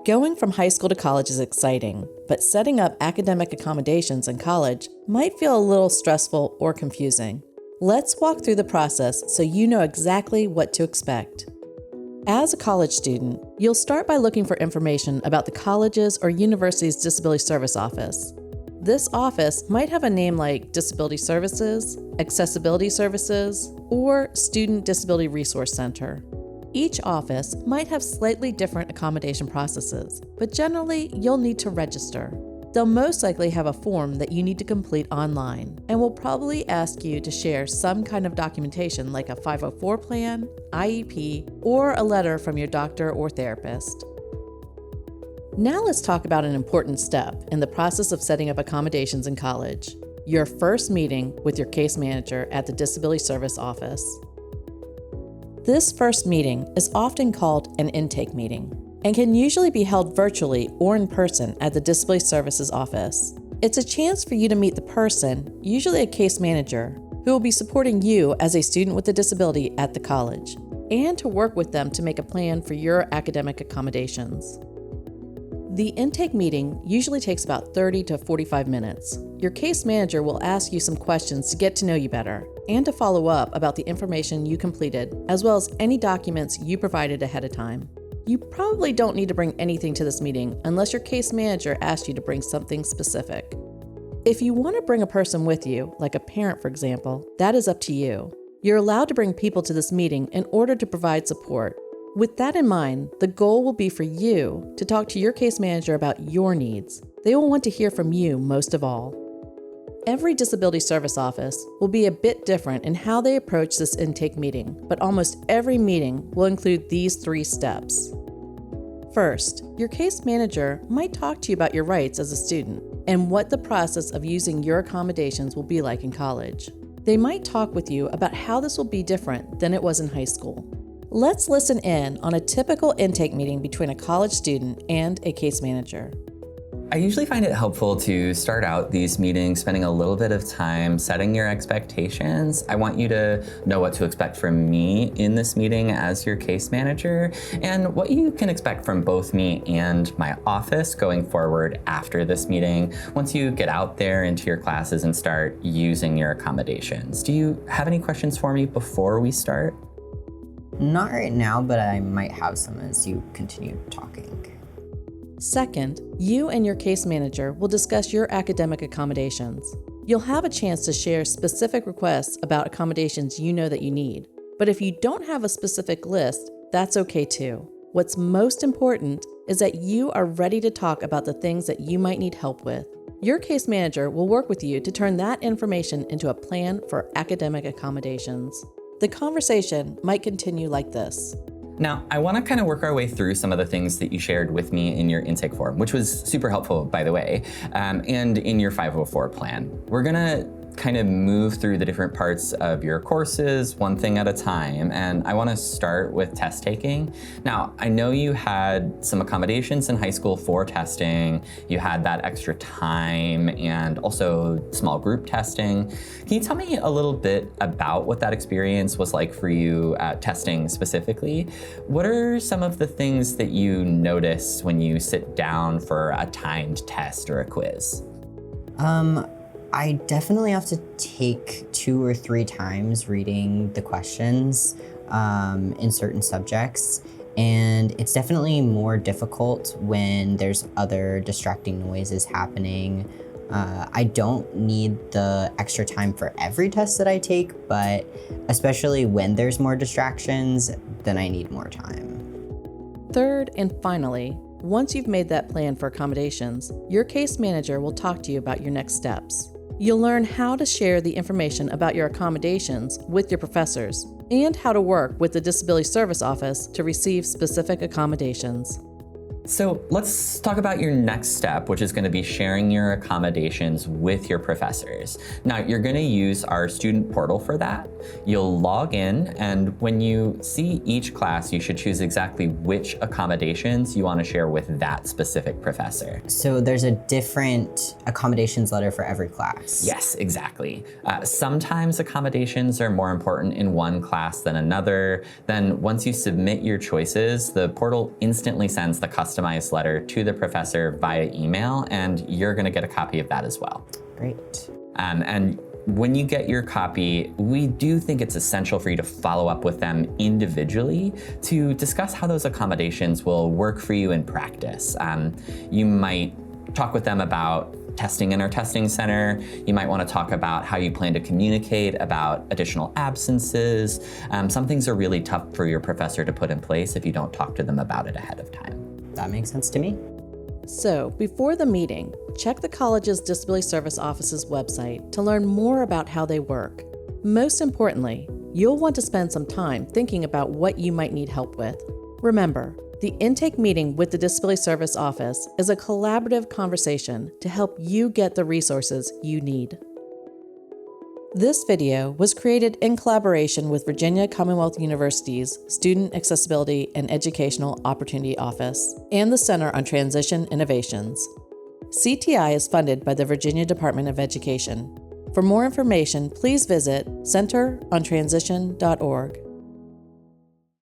Going from high school to college is exciting, but setting up academic accommodations in college might feel a little stressful or confusing. Let's walk through the process so you know exactly what to expect. As a college student, you'll start by looking for information about the college's or university's Disability Service Office. This office might have a name like Disability Services, Accessibility Services, or Student Disability Resource Center. Each office might have slightly different accommodation processes, but generally you'll need to register. They'll most likely have a form that you need to complete online, and will probably ask you to share some kind of documentation like a 504 plan, IEP, or a letter from your doctor or therapist. Now let's talk about an important step in the process of setting up accommodations in college: your first meeting with your case manager at the Disability Service Office. This first meeting is often called an intake meeting and can usually be held virtually or in person at the Disability Services Office. It's a chance for you to meet the person, usually a case manager, who will be supporting you as a student with a disability at the college, and to work with them to make a plan for your academic accommodations. The intake meeting usually takes about 30 to 45 minutes. Your case manager will ask you some questions to get to know you better and to follow up about the information you completed, as well as any documents you provided ahead of time. You probably don't need to bring anything to this meeting unless your case manager asks you to bring something specific. If you want to bring a person with you, like a parent for example, that is up to you. You're allowed to bring people to this meeting in order to provide support. With that in mind, the goal will be for you to talk to your case manager about your needs. They will want to hear from you most of all. Every disability service office will be a bit different in how they approach this intake meeting, but almost every meeting will include these 3 steps. First, your case manager might talk to you about your rights as a student and what the process of using your accommodations will be like in college. They might talk with you about how this will be different than it was in high school. Let's listen in on a typical intake meeting between a college student and a case manager. I usually find it helpful to start out these meetings spending a little bit of time setting your expectations. I want you to know what to expect from me in this meeting as your case manager, and what you can expect from both me and my office going forward after this meeting once you get out there into your classes and start using your accommodations. Do you have any questions for me before we start? Not right now, but I might have some as you continue talking. Second, you and your case manager will discuss your academic accommodations. You'll have a chance to share specific requests about accommodations you know that you need. But if you don't have a specific list, that's okay too. What's most important is that you are ready to talk about the things that you might need help with. Your case manager will work with you to turn that information into a plan for academic accommodations. The conversation might continue like this. Now, I want to kind of work our way through some of the things that you shared with me in your intake form, which was super helpful, by the way, and in your 504 plan. We're going to kind of move through the different parts of your courses one thing at a time, and I want to start with test taking. Now, I know you had some accommodations in high school for testing, you had that extra time, and also small group testing. Can you tell me a little bit about what that experience was like for you at testing specifically? What are some of the things that you notice when you sit down for a timed test or a quiz? I definitely have to take 2 or 3 times reading the questions in certain subjects, and it's definitely more difficult when there's other distracting noises happening. I don't need the extra time for every test that I take, but especially when there's more distractions, then I need more time. Third and finally, once you've made that plan for accommodations, your case manager will talk to you about your next steps. You'll learn how to share the information about your accommodations with your professors and how to work with the Disability Service Office to receive specific accommodations. So let's talk about your next step, which is going to be sharing your accommodations with your professors. Now, you're going to use our student portal for that. You'll log in, and when you see each class, you should choose exactly which accommodations you want to share with that specific professor. So there's a different accommodations letter for every class? Yes, exactly. Sometimes accommodations are more important in one class than another. Then once you submit your choices, the portal instantly sends the custom customized letter to the professor via email, and you're going to get a copy of that as well. Great. And when you get your copy, we do think it's essential for you to follow up with them individually to discuss how those accommodations will work for you in practice. You might talk with them about testing in our testing center. You might want to talk about how you plan to communicate about additional absences. Some things are really tough for your professor to put in place if you don't talk to them about it ahead of time. That makes sense to me. So, before the meeting, check the college's Disability Service Office's website to learn more about how they work. Most importantly, you'll want to spend some time thinking about what you might need help with. Remember, the intake meeting with the Disability Service Office is a collaborative conversation to help you get the resources you need. This video was created in collaboration with Virginia Commonwealth University's Student Accessibility and Educational Opportunity Office and the Center on Transition Innovations. CTI is funded by the Virginia Department of Education. For more information, please visit centerontransition.org.